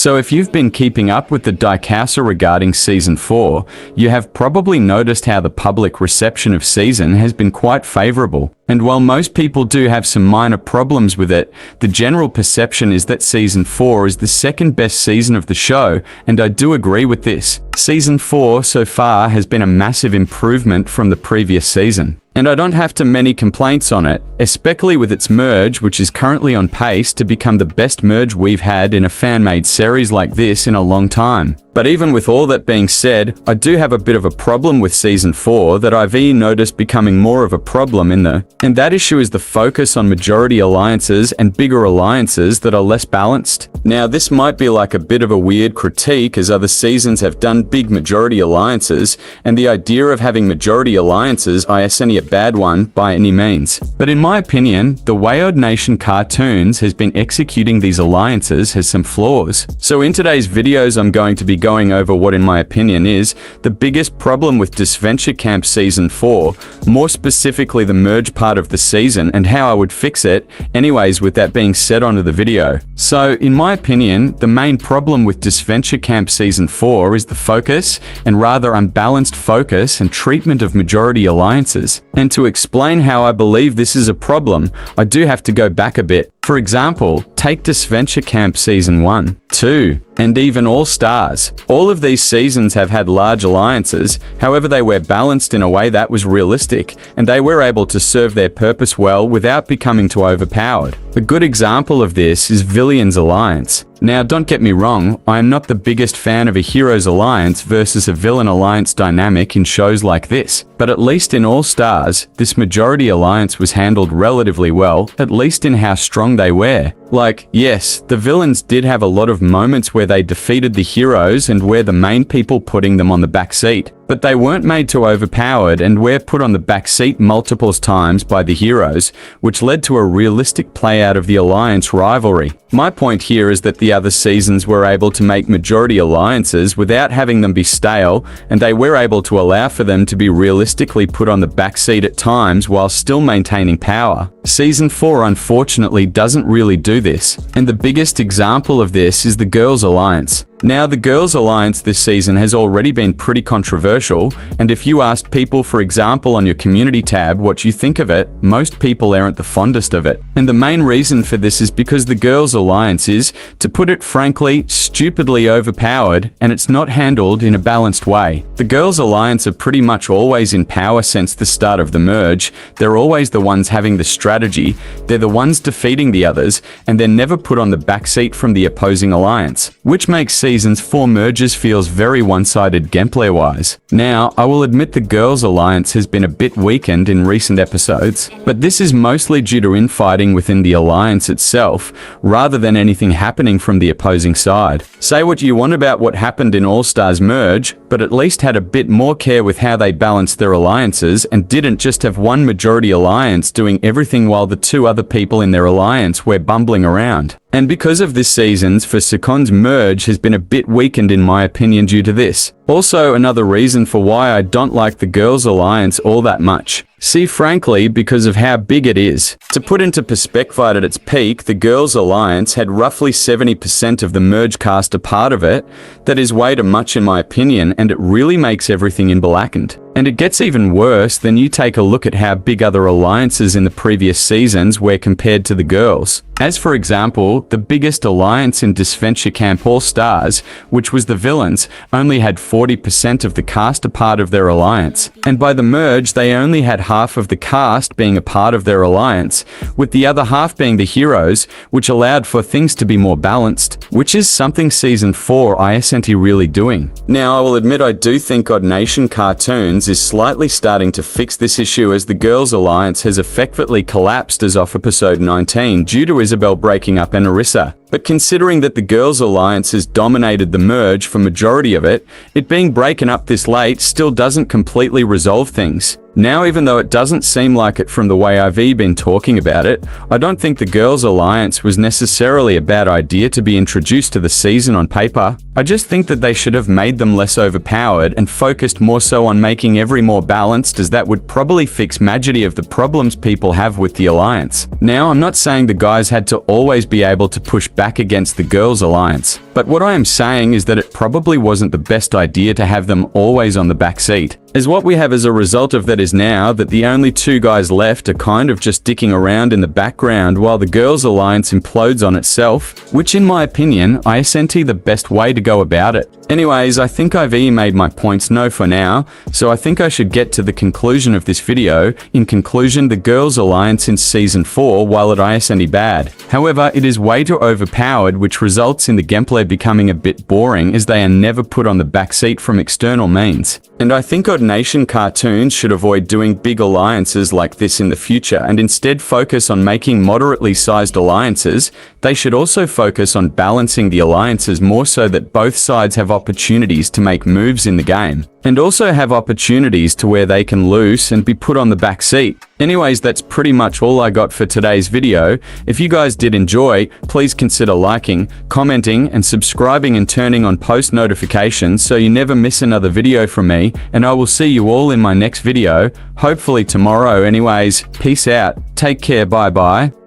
So if you've been keeping up with the Dicaster regarding Season 4, you have probably noticed how the public reception of Season has been quite favourable. And while most people do have some minor problems with it, the general perception is that Season 4 is the second best season of the show, and I do agree with this. Season 4 so far has been a massive improvement from the previous season. And I don't have too many complaints on it, especially with its merge, which is currently on pace to become the best merge we've had in a fan-made series like this in a long time. But even with all that being said, I do have a bit of a problem with Season 4 that I've noticed becoming more of a problem and that issue is the focus on majority alliances and bigger alliances that are less balanced. Now this might be like a bit of a weird critique, as other seasons have done big majority alliances, and the idea of having majority alliances isn't a bad one by any means. But in my opinion, the way Odd Nation Cartoons has been executing these alliances has some flaws. So in today's videos I'm going to be going over what in my opinion is the biggest problem with DISVENTURE Camp Season 4, more specifically the merge part of the season, and how I would fix it. Anyways, with that being said, onto the video. So in my opinion, the main problem with DISVENTURE Camp Season 4 is the focus, and rather unbalanced focus and treatment of majority alliances. And to explain how I believe this is a problem, I do have to go back a bit. For example, take DISVENTURE Camp Season 1, 2, and even All Stars. All of these seasons have had large alliances, however they were balanced in a way that was realistic, and they were able to serve their purpose well without becoming too overpowered. A good example of this is Villain's Alliance. Now don't get me wrong, I am not the biggest fan of a hero's alliance versus a villain alliance dynamic in shows like this, but at least in All Stars, this majority alliance was handled relatively well, at least in how strong they were. Like, yes, the villains did have a lot of moments where they defeated the heroes and were the main people putting them on the back seat, but they weren't made too overpowered and were put on the back seat multiple times by the heroes, which led to a realistic play out of the alliance rivalry. My point here is that the other seasons were able to make majority alliances without having them be stale, and they were able to allow for them to be realistically put on the back seat at times while still maintaining power. Season 4 unfortunately doesn't really do this, and the biggest example of this is the Girls Alliance. Now, the Girls Alliance this season has already been pretty controversial, and if you asked people, for example, on your community tab what you think of it, most people aren't the fondest of it. And the main reason for this is because the Girls Alliance is, to put it frankly, stupidly overpowered, and it's not handled in a balanced way. The Girls Alliance are pretty much always in power since the start of the merge. They're always the ones having the strategy, they're the ones defeating the others, and they're never put on the backseat from the opposing alliance, which makes Season's 4 merges feels very one-sided gameplay-wise. Now, I will admit the Girls Alliance has been a bit weakened in recent episodes, but this is mostly due to infighting within the alliance itself, rather than anything happening from the opposing side. Say what you want about what happened in All Stars merge, but at least had a bit more care with how they balanced their alliances and didn't just have one majority alliance doing everything while the 2 other people in their alliance were bumbling around. And because of this season's for Secon's merge has been a bit weakened in my opinion due to this. Also, another reason for why I don't like the Girls Alliance all that much. See, frankly, because of how big it is. To put into perspective, at its peak, the Girls Alliance had roughly 70% of the merge cast a part of it. That is way too much in my opinion, and it really makes everything in blackened. And it gets even worse when you take a look at how big other alliances in the previous seasons were compared to the girls. As for example, the biggest alliance in DISVENTURE Camp All Stars, which was the villains, only had 40% of the cast a part of their alliance. And by the merge, they only had half of the cast being a part of their alliance, with the other half being the heroes, which allowed for things to be more balanced, which is something Season 4 isn't really doing. Now, I will admit I do think Odd Nation Cartoons is slightly starting to fix this issue, as the Girls Alliance has effectively collapsed as of episode 19 due to Isabel breaking up and Arissa. But considering that the Girls Alliance has dominated the merge for majority of it, it being broken up this late still doesn't completely resolve things. Now, even though it doesn't seem like it from the way I've been talking about it, I don't think the Girls Alliance was necessarily a bad idea to be introduced to the season on paper. I just think that they should have made them less overpowered and focused more so on making every more balanced, as that would probably fix majority of the problems people have with the alliance. Now, I'm not saying the guys had to always be able to push back against the girls' alliance. But what I am saying is that it probably wasn't the best idea to have them always on the back seat, as what we have as a result of that is now that the only two guys left are kind of just dicking around in the background while the girls' alliance implodes on itself, which in my opinion isn't the best way to go about it. Anyways, I think I've made my points known for now, so I think I should get to the conclusion of this video. In conclusion, the girls' alliance in Season 4, while it isn't bad, however, it is way too overpowered, which results in the gameplay becoming a bit boring as they are never put on the back seat from external means. And I think Odd Nation cartoons should avoid doing big alliances like this in the future and instead focus on making moderately sized alliances. They should also focus on balancing the alliances more so that both sides have opportunities to make moves in the game, and also have opportunities to where they can lose and be put on the back seat. Anyways, that's pretty much all I got for today's video. If you guys did enjoy, please consider liking, commenting, and subscribing and turning on post notifications so you never miss another video from me, and I will see you all in my next video, hopefully tomorrow. Anyways, peace out, take care, bye bye.